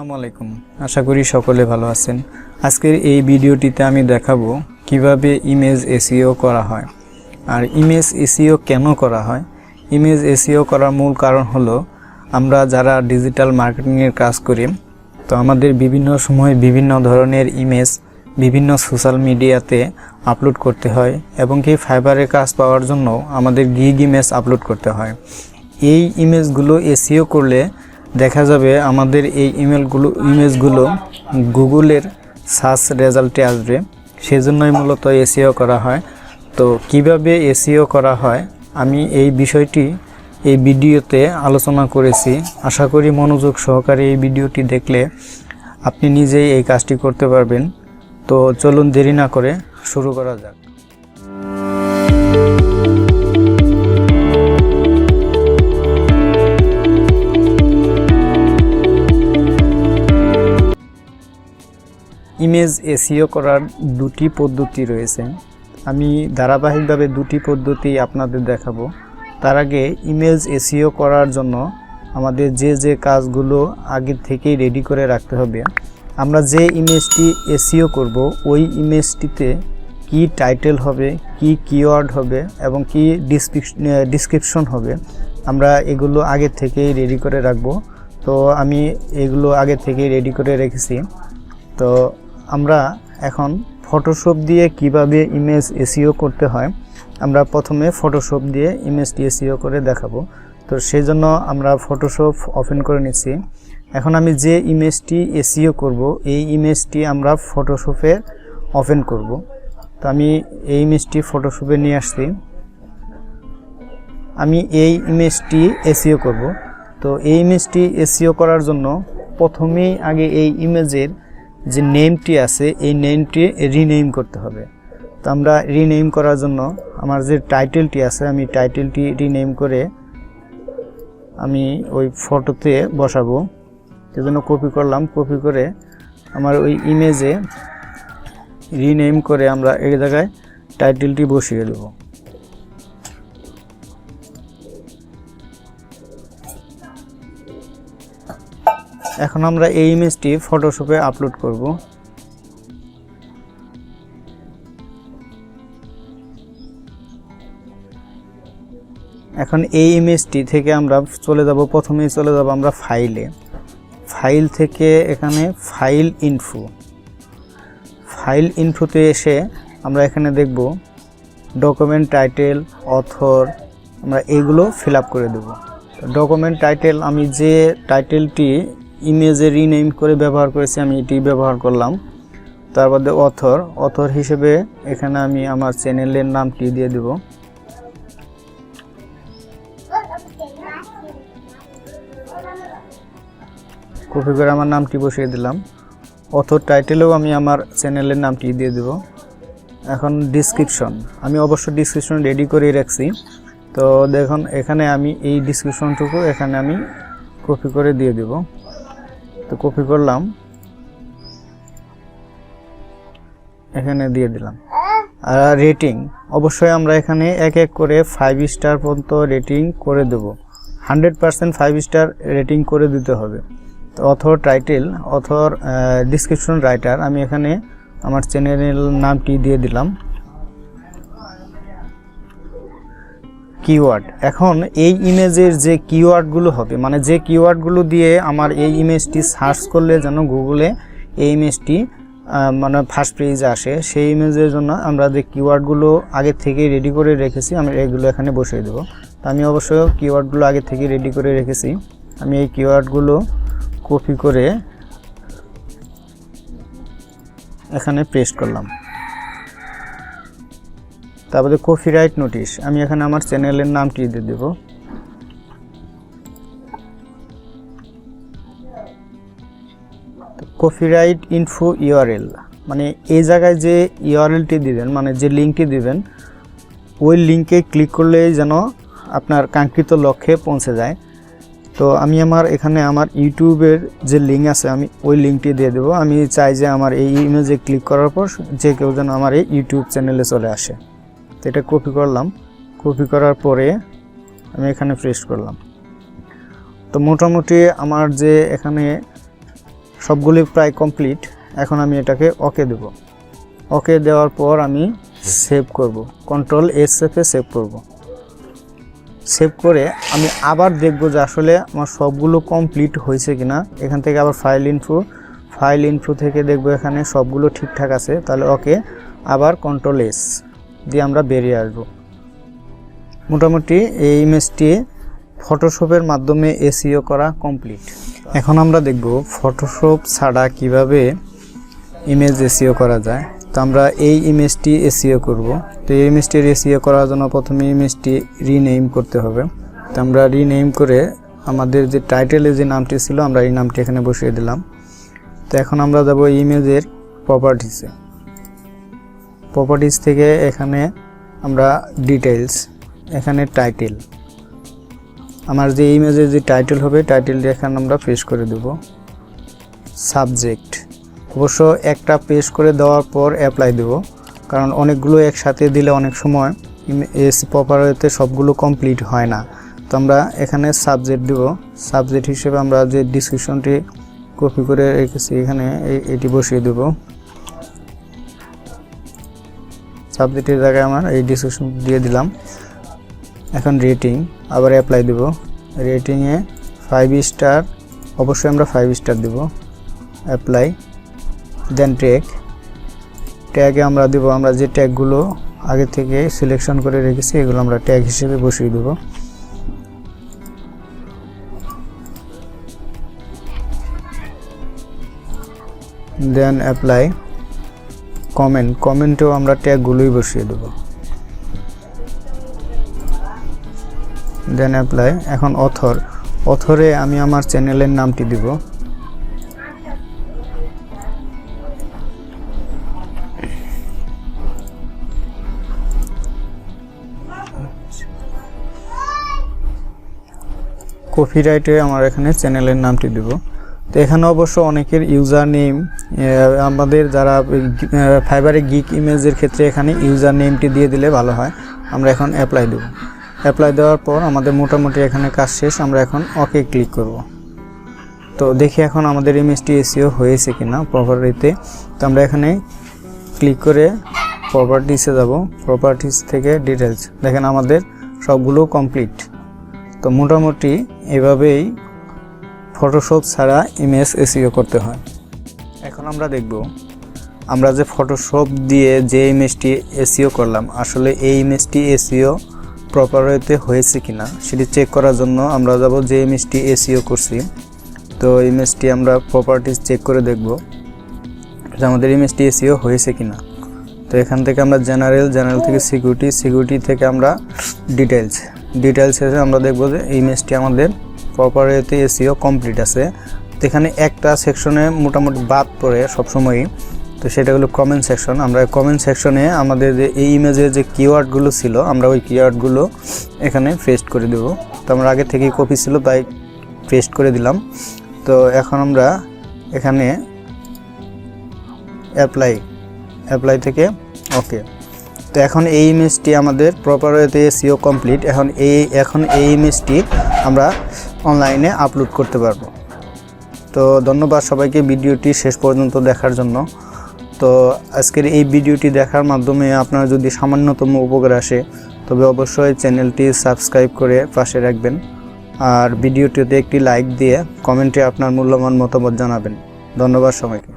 আসসালামু আলাইকুম। আশা করি সকলে ভালো আছেন। আজকের এই ভিডিওটিতে আমি দেখাবো কিভাবে ইমেজ এসইও করা হয় আর ইমেজ এসইও কেন করা হয়। ইমেজ এসইও করার মূল কারণ হলো আমরা যারা ডিজিটাল মার্কেটিংয়ের কাজ করি তো আমাদের বিভিন্ন সময় বিভিন্ন ধরনের ইমেজ বিভিন্ন সোশ্যাল মিডিয়াতে আপলোড করতে হয় এবং কি ফাইবারে কাজ পাওয়ার জন্য আমাদের গিগ ইমেজ আপলোড করতে হয়। এই ইমেজগুলো এসইও করলে দেখা যাবে আমাদের এই ইমেজগুলো গুগলের সার্চ রেজাল্টে আসবে, সেজন্যই মূলত এসইও করা হয়। তো কিভাবে এসইও করা হয় আমি এই বিষয়টি এই ভিডিওতে আলোচনা করেছি। আশা করি মনোযোগ সহকারে এই ভিডিওটি দেখলে আপনি নিজেই এই কাজটি করতে পারবেন। তো চলুন দেরি না করে শুরু করা যাক। ইমেজ এসইও করার দুটি পদ্ধতি রয়েছে। আমি ধারাবাহিকভাবে দুটি পদ্ধতি আপনাদের দেখাবো। তার আগে ইমেজ এসইও করার জন্য আমাদের যে কাজগুলো আগে থেকেই রেডি করে রাখতে হবে। আমরা যে ইমেজটি এসইও করব ওই ইমেজটিতে কি টাইটেল হবে, কি কিওয়ার্ড হবে এবং কি ডিসক্রিপশন হবে, আমরা এগুলো আগে থেকেই রেডি করে রাখব। তো আমি এগুলো আগে থেকেই রেডি করে রেখেছি। তো আমরা এখন ফটোশপ দিয়ে কিভাবে ইমেজ এসইও করতে হয় আমরা প্রথমে ফটোশপ দিয়ে ইমেজটি এসইও করে দেখাবো। তো সেই জন্য আমরা ফটোশপ ওপেন করে নিচ্ছি। এখন আমি যে ইমেজটি এসইও করব এই ইমেজটি আমরা ফটোশপে ওপেন করব। তো আমি এই ইমেজটি ফটোশপে নিয়ে আসছি। আমি এই ইমেজটি এসইও করব। তো এই ইমেজটি এসইও করার জন্য প্রথমেই আগে এই ইমেজের যে নেমটি আছে এই নেমটি রিনেম করতে হবে। তো আমরা রিনেম করার জন্য আমার যে টাইটেলটি আছে আমি টাইটেলটি রিনেম করে আমি ওই ফটোতে বসাবো। সেজন্য কপি করলাম, কপি করে আমার ওই ইমেজে রিনেম করে আমরা এই জায়গায় টাইটেলটি বসিয়ে দেব। এখন আমরা এই ইমেজটি ফটোশপে আপলোড করব। এখন এই ইমেজটি থেকে আমরা প্রথমেই চলে যাব আমরা ফাইলে। ফাইল থেকে এখানে ফাইল ইনফোতে এসে আমরা এখানে দেখব ডকুমেন্ট টাইটেল, অথর, আমরা এইগুলো ফিল আপ করে দেব। ডকুমেন্ট টাইটেল আমি যে টাইটেলটি ইমেজে রিনেম করে ব্যবহার করেছি আমি এটি ব্যবহার করলাম। তারপরে অথর হিসেবে এখানে আমি আমার চ্যানেলের নামটি দিয়ে দেব। কপি করে আমার নামটি বসিয়ে দিলাম। অথর টাইটেলেও আমি আমার চ্যানেলের নামটি দিয়ে দেব। এখন ডিসক্রিপশন, আমি অবশ্য ডিসক্রিপশন রেডি করে রাখছি। তো দেখুন এখানে আমি এই ডিসক্রিপশনটুকু এখানে আমি কপি করে দিয়ে দেব। তো কপি করলাম, এখানে দিয়ে দিলাম। আর রেটিং অবশ্যই আমরা এখানে এক এক করে 5 স্টার পর্যন্ত রেটিং করে দেব। 100% 5 স্টার রেটিং করে দিতে হবে। তো author title, author description writer, আমি এখানে আমার চ্যানেলের নামটি দিয়ে দিলাম। কিওয়ার্ড, এখন এই ইমেজের যে কিওয়ার্ডগুলো হবে মানে যে কিওয়ার্ডগুলো দিয়ে আমার এই ইমেজটি সার্চ করলে যেন গুগলে এই ইমেজটি মানে ফার্স্ট পেজে আসে, সেই ইমেজের জন্য আমরা যে কিওয়ার্ডগুলো আগে থেকে রেডি করে রেখেছি আমি এগুলো এখানে বসিয়ে দেবো। তো আমি অবশ্যই কিওয়ার্ডগুলো আগে থেকে রেডি করে রেখেছি। আমি এই কিওয়ার্ডগুলো কপি করে এখানে পেস্ট করলাম। তারপরে কপিরাইট নোটিশ, আমি এখানে আমার চ্যানেলের নামটি দিয়ে দেব। কপিরাইট ইনফো ইউআরএল, মানে এই জায়গায় যে ইউআরএলটি দিবেন মানে যে লিঙ্কটি দিবেন ওই লিঙ্কে ক্লিক করলেই যেন আপনার কাঙ্ক্ষিত লক্ষ্যে পৌঁছে যায়। তো আমি এখানে আমার ইউটিউবের যে লিঙ্ক আছে আমি ওই লিঙ্কটি দিয়ে দেব। আমি চাই যে আমার এই ইমেজে ক্লিক করার পর যে কেউ যেন আমার এই ইউটিউব চ্যানেলে চলে আসে। তো এটা কপি করলাম, কপি করার পরে আমি এখানে পেস্ট করলাম। তো মোটামুটি আমার যে এখানে সবগুলি প্রায় কমপ্লিট। এখন আমি এটাকে ওকে দেব। ওকে দেওয়ার পর আমি সেভ করব, Ctrl+S চেপে সেভ করব। সেভ করে আমি আবার দেখব যে আসলে আমার সবগুলো কমপ্লিট হয়েছে কিনা। এখান থেকে আবার ফাইল ইনফো থেকে দেখব এখানে সবগুলো ঠিকঠাক আছে, তাহলে ওকে, আবার Ctrl+S দিয়ে আমরা বেরিয়ে আসব। মোটামুটি এই ইমেজটি ফটোশপের মাধ্যমে এসইও করা কমপ্লিট। এখন আমরা দেখব ফটোশপ ছাড়া কিভাবে ইমেজ এসইও করা যায়। তো আমরা এই ইমেজটি এসইও করব। তো এই ইমেজটি এসইও করার জন্য প্রথমে ইমেজটি রিনেম করতে হবে। তো আমরা রিনেম করে আমাদের যে টাইটেলে যে নামটি ছিল আমরা এই নামটি এখানে বসিয়ে দিলাম। তো এখন আমরা যাব ইমেজের প্রপার্টিজ থেকে এখানে আমরা ডিটেইলস, এখানে টাইটেল, আমার যে ইমেজের যে টাইটেল হবে টাইটেলটি এখানে আমরা পেস্ট করে দেব। সাবজেক্ট অবশ্য একটা পেস্ট করে দেওয়ার পর অ্যাপ্লাই দেব, কারণ অনেকগুলো একসাথে দিলে অনেক সময় প্রপারতে সবগুলো কমপ্লিট হয় না। তো আমরা এখানে সাবজেক্ট দেব। সাবজেক্ট হিসেবে আমরা যে ডিসক্রিপশনটি কপি করে রেখেছি এখানে এটি বসিয়ে দেব। সাবজেক্টের জায়গায় আমার এই ডিসক্রিপশন দিয়ে দিলাম। এখন রেটিং, আবার অ্যাপ্লাই দেব। রেটিংয়ে 5 স্টার, অবশ্যই আমরা 5 স্টার দেব। অ্যাপ্লাই, দেন ট্যাগে আমরা দেব, আমরা যে ট্যাগগুলো আগে থেকে সিলেকশন করে রেখেছি এগুলো আমরা ট্যাগ হিসেবে বসিয়ে দেব। দেন অ্যাপ্লাই। কমেন্টেও আমরা ট্যাগগুলোই বসিয়ে দেব। দেন অ্যাপ্লাই। এখন অথরে আমি আমার চ্যানেলের নামটি দিব। কপিরাইটে আমার এখানে চ্যানেলের নামটি দিব। তো এখানে অবশ্য অনেকের ইউজার নেম, আমাদের যারা ফাইবারে গিক ইমেজের ক্ষেত্রে এখানে ইউজার নেমটি দিয়ে দিলে ভালো হয়। আমরা এখন অ্যাপ্লাই দেব। অ্যাপ্লাই দেওয়ার পর আমাদের মোটামুটি এখানে কাজ শেষ। আমরা এখন ওকে ক্লিক করব। তো দেখি এখন আমাদের ইমেজটি এসইও হয়েছে কিনা প্রপার্টিতে। তো আমরা এখানে ক্লিক করে প্রপার্টিসে যাব। প্রপার্টিস থেকে ডিটেলস, দেখেন আমাদের সবগুলো কমপ্লিট। তো মোটামুটি এভাবেই ফটোশপ ছাড়া ইমেজ এসইও করতে হয়। এখন আমরা দেখব আমরা যে ফটোশপ দিয়ে যে ইমেজটি এসইও করলাম আসলে এই ইমেজটি এসইও প্রপার ওয়েতে হয়েছে কিনা সেটি চেক করার জন্য আমরা যাব যে ইমেজটি এসইও করছি। তো ইমেজটি আমরা প্রপার্টিজ চেক করে দেখব যে আমাদের ইমেজটি এসইও হয়েছে কিনা। তো এখান থেকে আমরা জেনারেল থেকে সিকিউরিটি থেকে আমরা ডিটেলসে আমরা দেখব যে ইমেজটি আমাদের প্রপার ওয়েতে এসইও কমপ্লিট আছে। তো এখানে একটা সেকশনে মোটামুটি বাদ পড়ে সবসময়ই, তো সেটা হলো কমেন্ট সেকশন। আমরা কমেন্ট সেকশনে আমাদের যে এই ইমেজের যে কিওয়ার্ডগুলো ছিল আমরা ওই কিওয়ার্ডগুলো এখানে পেস্ট করে দেব। তো আমরা আগে থেকেই কপি ছিল তাই পেস্ট করে দিলাম। তো এখন আমরা এখানে অ্যাপ্লাই থেকে ওকে। তো এখন এই ইমেজটি আমাদের প্রপার ওয়েতে এসইও কমপ্লিট। এখন এই ইমেজটি আমরা অনলাইনে আপলোড করতে পারবো। তো ধন্যবাদ সবাইকে ভিডিওটি শেষ পর্যন্ত দেখার জন্য। তো আজকের এই ভিডিওটি দেখার মাধ্যমে আপনার যদি সামান্যতম উপকার আসে তবে অবশ্যই চ্যানেলটি সাবস্ক্রাইব করে পাশে রাখবেন, আর ভিডিওটিতে একটি লাইক দিয়ে কমেন্টে আপনার মূল্যবান মতামত জানাবেন। ধন্যবাদ সবাইকে।